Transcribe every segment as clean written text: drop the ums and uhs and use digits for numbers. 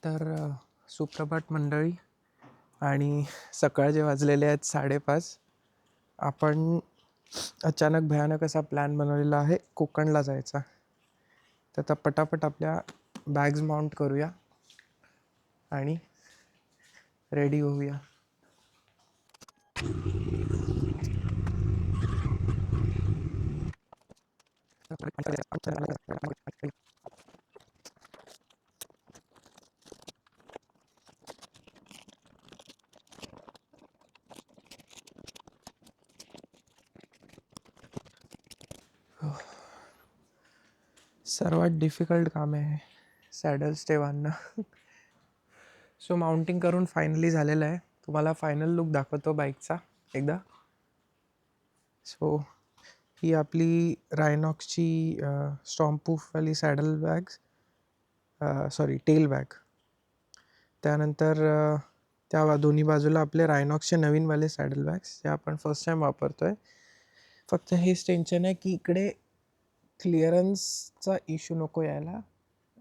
तर सुप्रभात मंडळी. आणि सकाळचे वाजलेले आहेत 5:30. आपण अचानक भयानक असा प्लॅन बनवलेला आहे कोकणला जायचा. तर आता पटापट आपल्या बॅग्स माउंट करूया आणि रेडी होऊया. सर्वात डिफिकल्ट काम आहे सॅडल स्टे बांधणं. सो माउंटिंग करून फायनली झालेलं आहे. तुम्हाला फायनल लुक दाखवतो बाईकचा एकदा. सो ही आपली रायनॉक्सची स्टॉर्मप्रूफवाली saddle bags, sorry tail bag. त्यानंतर त्या दोन्ही बाजूला आपले रायनॉक्सचे नवीनवाले सॅडल बॅग्स, जे आपण फर्स्ट टाईम वापरतो आहे. फक्त हेच टेन्शन आहे की इकडे क्लिअरन्सचा इश्यू नको यायला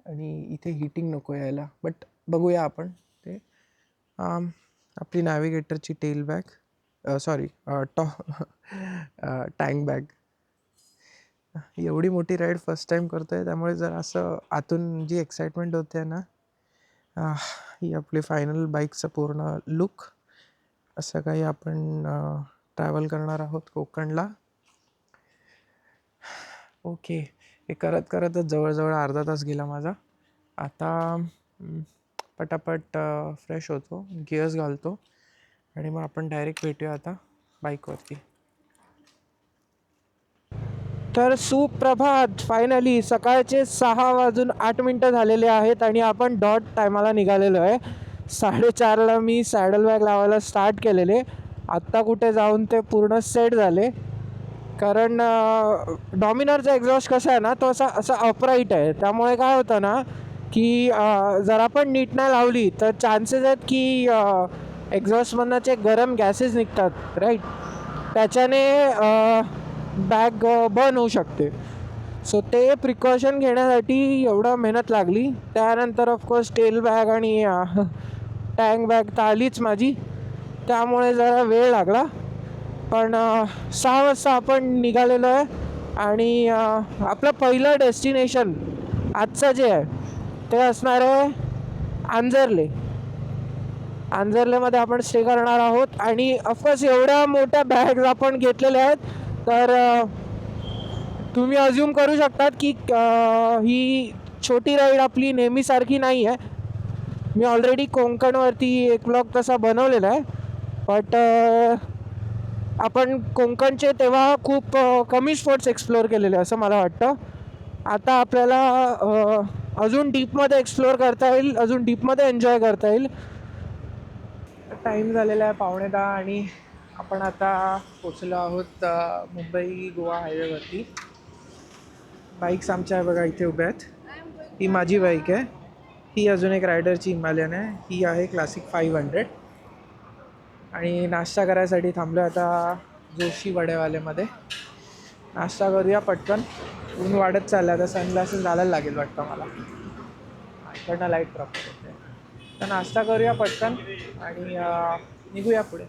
आणि इथे हीटिंग नको यायला. बट बघूया आपण ते. आपली नॅव्हिगेटरची tail bag, sorry tank bag. एवढी मोठी राईड फर्स्ट टाईम करतो आहे, त्यामुळे जर असं आतून जी एक्साइटमेंट होते ना, ही आपली फायनल बाईकचं पूर्ण लुक. असं काही आपण ट्रॅव्हल करणार आहोत कोकणला. ओके, हे करत करतच जवळजवळ अर्धा तास गेला माझा. आता पटापट फ्रेश होतो, गिअर्स घालतो आणि मग आपण डायरेक्ट भेटूया आता बाईकवरती. तर सुप्रभात. फायनली सकाळचे 6:08 झालेले आहेत आणि आपण डॉट टायमाला निघालेलो आहे. 4:30ला मी सॅडल बॅग लावायला स्टार्ट केलेले. आत्ता कुठे जाऊन ते पूर्ण सेट झाले. कारण डॉमिनरचा एक्झॉस्ट कसा आहे ना, तो असा अपराईट आहे. त्यामुळे काय होतं ना की जर आपण नीट नाही लावली तर चान्सेस आहेत की एक्झॉस्टमधनं जे गरम गॅसेस निघतात राईट, त्याच्याने बॅग बर्न होऊ शकते. सो ते प्रिकॉशन घेण्यासाठी एवढं मेहनत लागली. त्यानंतर ऑफकोर्स टेल बॅग आणि टँक बॅग तर आलीच माझी, त्यामुळे जरा वेळ लागला. पण 6 वाजता आपण निघालेलो आहे आणि आपलं पहिलं डेस्टिनेशन आजचं जे आहे ते असणार आहे आंजर्ले. आंजर्लेमध्ये आपण स्टे करणार आहोत. आणि ऑफकोर्स एवढ्या मोठ्या बॅग्स आपण घेतलेल्या आहेत, तर तुम्ही अज्यूम करू शकतात की ही छोटी राईड आपली नेहमीसारखी नाही आहे. मी ऑलरेडी कोकणवरती एक ब्लॉग तसा बनवलेला आहे, बट आपण कोकणचे तेव्हा खूप कमी स्पॉट्स एक्सप्लोअर केलेले असं मला वाटतं. आता आपल्याला अजून डीपमध्ये एक्सप्लोअर करता येईल, अजून डीपमध्ये एन्जॉय करता येईल. टाईम झालेला आहे 9:15 आणि आपण आता पोचलो आहोत मुंबई गोवा हायवेवरती. बाईक्स आमच्या आहे बघा इथे उभ्या आहेत. ही माझी बाईक आहे. ही अजून एक रायडरची हिमालयन आहे. ही आहे क्लासिक 500. आणि नाश्ता करायसाठी थांबलो आता जोशी वडेवालेमध्ये. नाश्ता करूया पटकन. ऊन वाढत चाललं, आता सनग्लासेस घालायला लागेल वाटतं मला, इकडनं लाईट प्रॉपर होते. तर नाश्ता करूया पटकन आणि निघूया पुढे.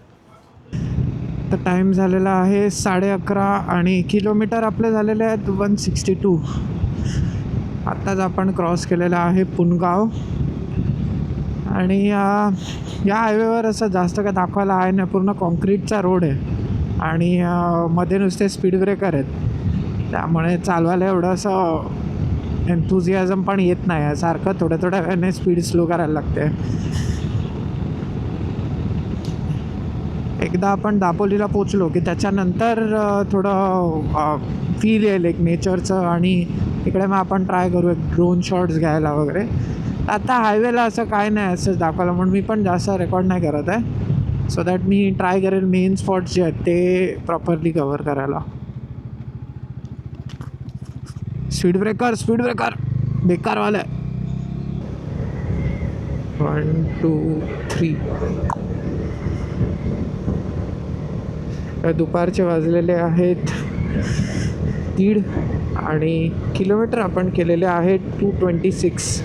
तर टाईम झालेला आहे 11:30 आणि किलोमीटर आपले झालेले आहेत 162. आत्ताच आपण क्रॉस केलेला आहे पुनगाव. आणि या हायवेवर असं जास्त काय दाखवायला आहे ना, पूर्ण कॉन्क्रीटचा रोड आहे आणि मध्ये नुसते स्पीड ब्रेकर आहेत. त्यामुळे चालवायला एवढं असं एन्थुझियाझम पण येत नाही. सारखं थोड्या थोड्या वेळाने स्पीड स्लो करायला लागते. एकदा आपण दापोलीला पोचलो की त्याच्यानंतर थोडं फील येईल एक नेचरचं. आणि इकडे मग आपण ट्राय करू एक ड्रोन शॉट्स घ्यायला वगैरे. आता हायवेला असं काय नाही असं दाखवायला, म्हणून मी पण जास्त रेकॉर्ड नाही करत आहे. सो दॅट मी ट्राय करेल मेन स्पॉट्स जे आहेत ते प्रॉपरली कवर करायला. स्पीड ब्रेकर बेकारवालं आहे. 1 2 3. दुपारचे वाजलेले आहेत 1:30 आणि किलोमीटर आपण केलेले आहेत 226.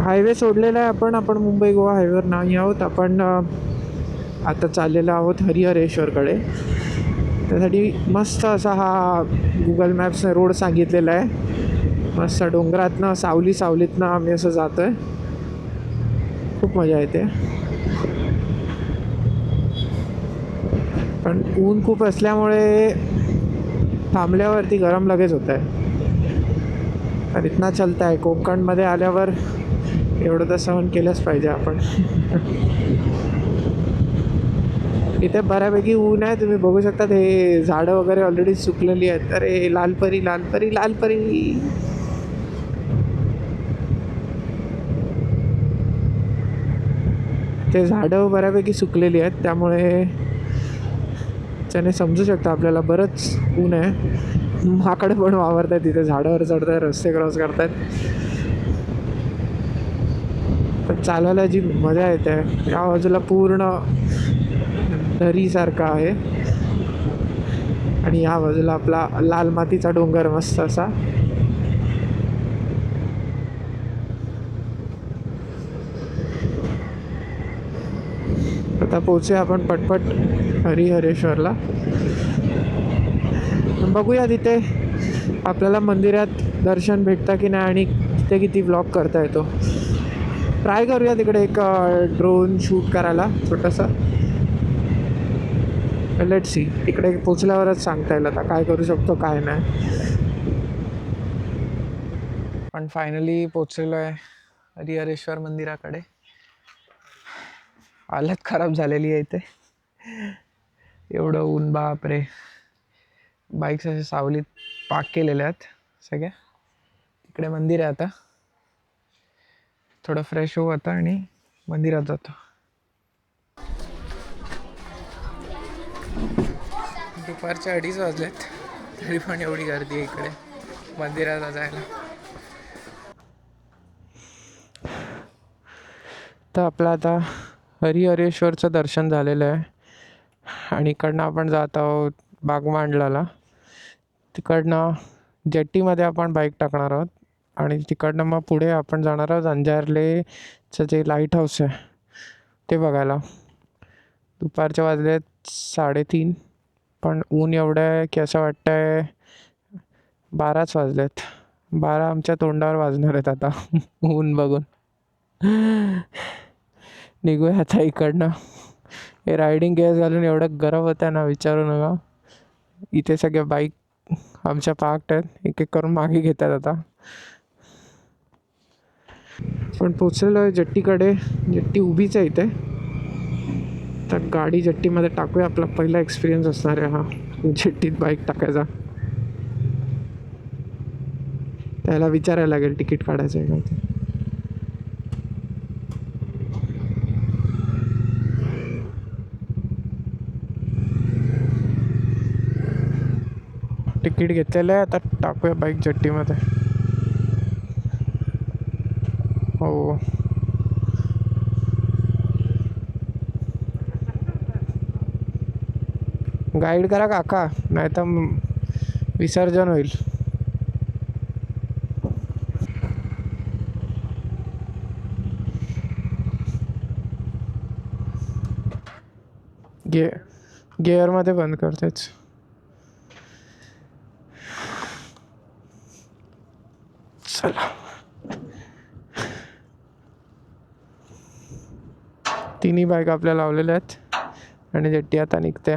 हायवे सोडलेला आहे आपण मुंबई गोवा हायवेवर नाही आहोत. आपण आता चाललेलो आहोत हरिहरेश्वरकडे. त्यासाठी मस्त असा हा गुगल मॅप्सने रोड सांगितलेला आहे. मस्त डोंगरातनं सावलीतनं आम्ही असं जातो आहे. खूप मजा येते. पण ऊन खूप असल्यामुळे थांबल्यावरती गरम लगेच होत आहे. तर इतना चलता आहे. कोकणमध्ये आल्यावर एवढं तर सहन केलंच पाहिजे आपण. इथे बऱ्यापैकी ऊन आहे. तुम्ही बघू शकता हे झाडं वगैरे ऑलरेडी सुकलेली आहेत. अरे लालपरी लालपरी लालपरी. ते झाडं बऱ्यापैकी सुकलेली आहेत, त्यामुळे त्याने समजू शकता आपल्याला बरंच ऊन आहे. माकडे पण वावरत आहेत तिथे, झाडावर चढत आहेत, रस्ते क्रॉस करतात. पण चालायला जी मजा येते, या बाजूला पूर्ण दरीसारखा आहे आणि या बाजूला आपला लाल मातीचा डोंगर मस्त असा. आता पोचूया आपण पटपट हरिहरेश्वरला. बघूया तिथे आपल्याला मंदिरात दर्शन भेटतं की नाही आणि तिथे किती व्लॉग करता येतो. ट्राय करूया तिकडे एक ड्रोन शूट करायला छोटंसं. लेट्स सी, तिकडे पोचल्यावरच सांगता येईल आता काय करू शकतो काय नाही. पण फायनली पोचलेलो आहे हरिहरेश्वर मंदिराकडे. हालत खराब झालेली आहे इथे, एवढं ऊन बापरे. बाईक्स असे सावलीत पार्क केलेल्या आहेत सगळ्या. तिकडे मंदिर आहे. आता थोडं फ्रेश होऊ आता आणि मंदिरात जातो. दुपारचे 2:30 वाजलेत, तरी पण एवढी गर्दी आहे इकडे मंदिरात जायला. तर आपलं आता हरिहरेश्वरचं दर्शन झालेलं आहे आणि इकडनं आपण जात आहोत बागमांडलाला. तिकडनं जेट्टीमध्ये आपण बाईक टाकणार आहोत आणि तिकडनं मग पुढे आपण जाणार आहोत अंजारलेचं जे लाईट हाऊस आहे ते बघायला. दुपारचे वाजलेत 3:30, पण ऊन एवढं आहे की असं वाटतं आहे 12च वाजलेत. 12 आमच्या तोंडावर वाजणार आहेत आता ऊन बघून. निघूया आता इकडनं. हे रायडिंग गेअर घालून एवढं गरम होतं ना, विचारू नका. इथे सगळ्या बाईक आमच्या पार्क्ड आहेत, एक एक करून मागे घेतात आता. पण पोचलेलो आहे जेट्टीकडे. जेट्टी उभीच आहे इथे. तर गाडी जेट्टीमध्ये टाकूया. आपला पहिला एक्सपिरियन्स असणार आहे हा जेट्टीत बाईक टाकायचा. त्याला विचारायला लागेल तिकीट काढायचं आहे का. तिकीट घेतलेलं आहे, आता टाकूया बाईक जेट्टीमध्ये. हो, गाईड करा काका, नाही तर विसर्जन होईल. गेअरमध्ये बंद करतेच. चला, तिन्ही बाईक आपल्या लावलेल्या आहेत आणि जेट्टी आता निघते.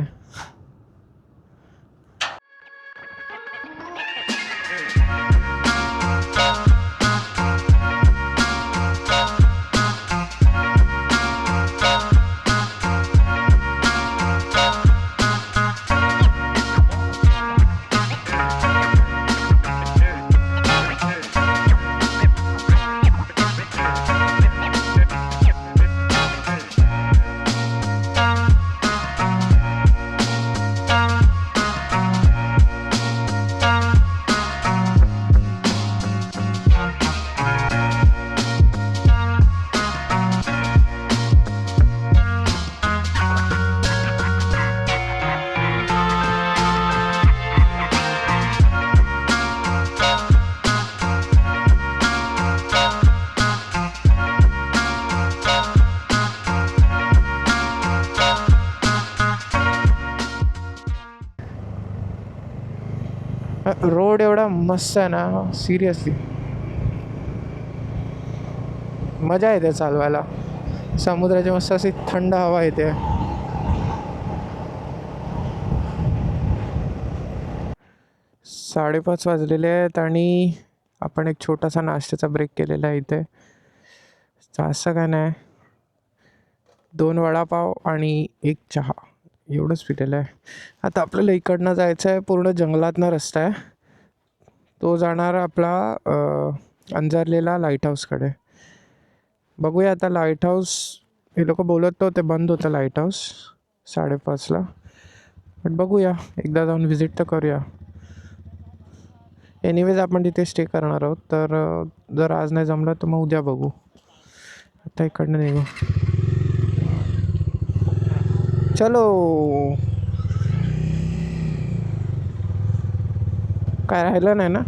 रोड एवढा मस्त आहे ना, सिरियसली मजा येते चालवायला. समुद्राची मस्त अशी थंड हवा येते. 5:30 वाजलेले आहेत आणि आपण एक छोटासा नाश्त्याचा ब्रेक केलेला आहे इथे. असं काय नाही, 2 वडापाव आणि 1 चहा एवढंच पिलेलं आहे. आता आपल्याला इकडनं जायचं आहे, पूर्ण जंगलातनं रस्ता आहे. तो जाणार आपला अंजरलेला लाईट हाऊसकडे. बघूया आता लाईट हाऊस, हे लोक बोलत होते बंद होतं लाईट हाऊस 5:30ला. बट बघूया, एकदा जाऊन व्हिजिट तर करूया. एनिवेज आपण तिथे स्टे करणार आहोत, तर जर आज नाही जमलं तर मग उद्या बघू. आता इकडनं निघू. चलो. काय राहिलं नाही ना?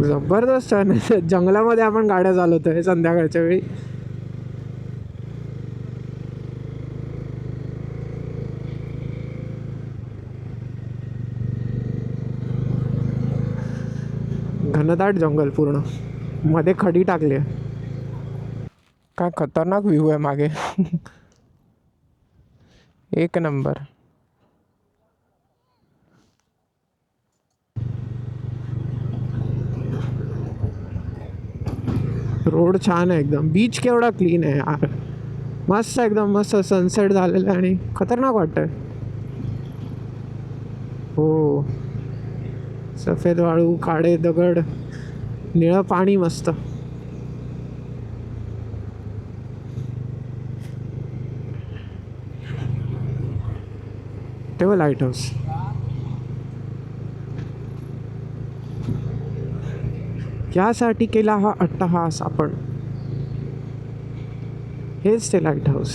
जबरदस्त आहे. जंगलामध्ये आपण गाड्या चालवतोय संध्याकाळच्या वेळी. घनदाट जंगल, पूर्ण मध्ये खडी टाकली आहे. काय खतरनाक व्ह्यू आहे मागे. एक नंबर. रोड छान आहे एकदम. बीच केवढा क्लीन आहे यार, मस्त एकदम मस्त. सनसेट झालेलं आहे आणि खतरनाक वाटतंय. हो, सफेद वाळू, काळे दगड, निळं पाणी, मस्त. तेव्हा लाईट हाऊस. यासाठी केला हा अट्टहास आपण. हेच ते लाईट हाऊस.